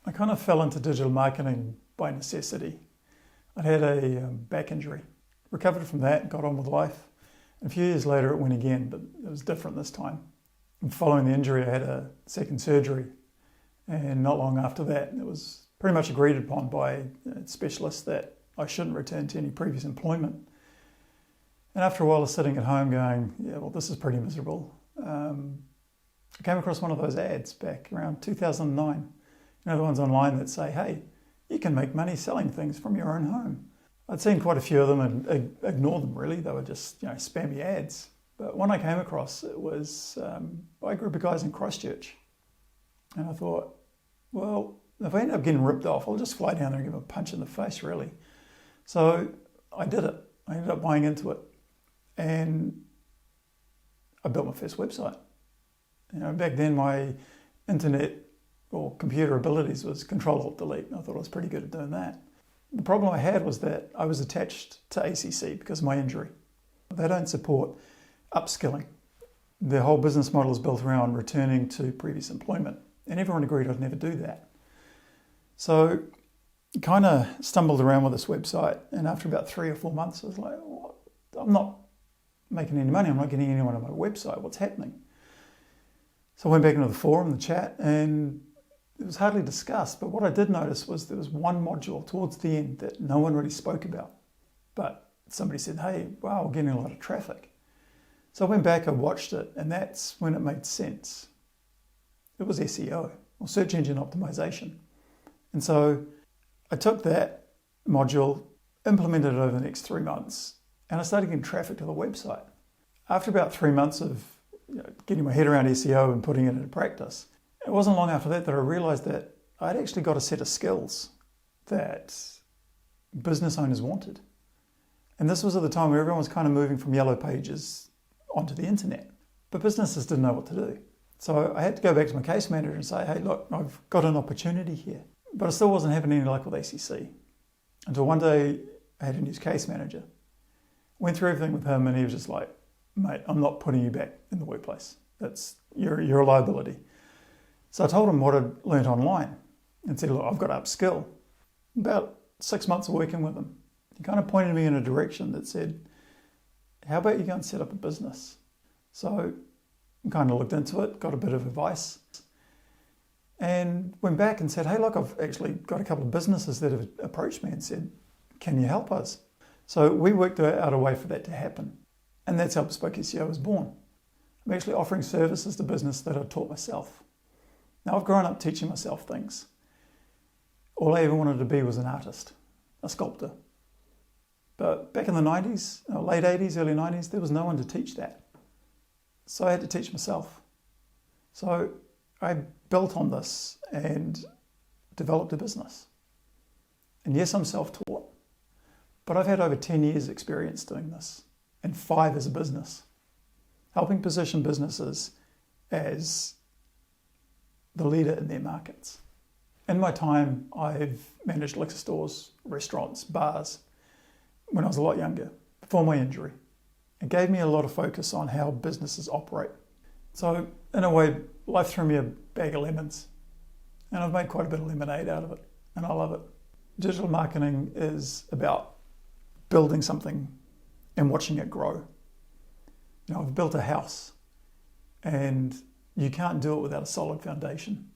I kind of fell into digital marketing by necessity. I'd had a back injury, recovered from that, got on with life. And a few years later it went again, but it was different this time. And following the injury I had a second surgery, and not long after that it was pretty much agreed upon by specialists that I shouldn't return to any previous employment. And after a while of sitting at home going, yeah, well, this is pretty miserable, I came across one of those ads back around 2009. You know, the ones online that say, hey, you can make money selling things from your own home. I'd seen quite a few of them and ignored them really. They were just, spammy ads. But one I came across, it was by a group of guys in Christchurch. And I thought, well, if I end up getting ripped off, I'll just fly down there and give them a punch in the face, really. So I did it. I ended up buying into it. And I built my first website. Back then my internet or computer abilities was Control-Alt-Delete. I thought I was pretty good at doing that. The problem I had was that I was attached to ACC because of my injury. They don't support upskilling. Their whole business model is built around returning to previous employment, and everyone agreed I'd never do that. So I kind of stumbled around with this website, and after about 3 or 4 months I was like, oh, I'm not making any money, I'm not getting anyone on my website, what's happening? So I went back into the forum, the chat, and it was hardly discussed, but what I did notice was there was one module towards the end that no one really spoke about. But somebody said, hey, wow, we're getting a lot of traffic. So I went back, I watched it, and that's when it made sense. It was SEO, or search engine optimization. And so I took that module, implemented it over the next 3 months, and I started getting traffic to the website. After about 3 months of getting my head around SEO and putting it into practice, it wasn't long after that I realized that I'd actually got a set of skills that business owners wanted. And this was at the time where everyone was kind of moving from yellow pages onto the internet, but businesses didn't know what to do. So I had to go back to my case manager and say, hey, look, I've got an opportunity here. But I still wasn't having any luck with ACC until one day I had a new case manager. Went through everything with him and he was just like, mate, I'm not putting you back in the workplace. You're a liability. So I told him what I'd learnt online and said, look, I've got to upskill. About 6 months of working with him, he kind of pointed me in a direction that said, how about you go and set up a business? So I kind of looked into it, got a bit of advice, and went back and said, hey, look, I've actually got a couple of businesses that have approached me and said, can you help us? So we worked out a way for that to happen. And that's how Bespoke SEO was born. I'm actually offering services to business that I taught myself. Now, I've grown up teaching myself things. All I ever wanted to be was an artist, a sculptor. But back in the 90s, late 80s, early 90s, there was no one to teach that. So I had to teach myself. So I built on this and developed a business. And yes, I'm self-taught, but I've had over 10 years experience doing this, and 5 as a business, helping position businesses as the leader in their markets. In my time, I've managed liquor stores, restaurants, bars, when I was a lot younger, before my injury. It gave me a lot of focus on how businesses operate. So in a way, life threw me a bag of lemons, and I've made quite a bit of lemonade out of it, and I love it. Digital marketing is about building something and watching it grow. I've built a house, and you can't do it without a solid foundation.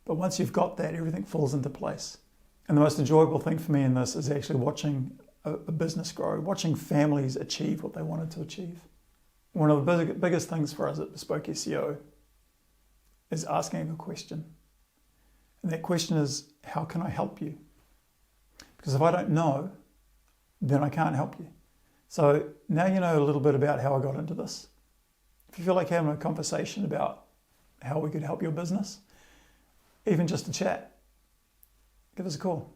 But once you've got that, everything falls into place. And the most enjoyable thing for me in this is actually watching a business grow, watching families achieve what they wanted to achieve. One of the biggest things for us at Bespoke SEO is asking a question. And that question is, how can I help you? Because if I don't know, then I can't help you. So now you know a little bit about how I got into this. If you feel like having a conversation about how we could help your business, even just a chat, give us a call.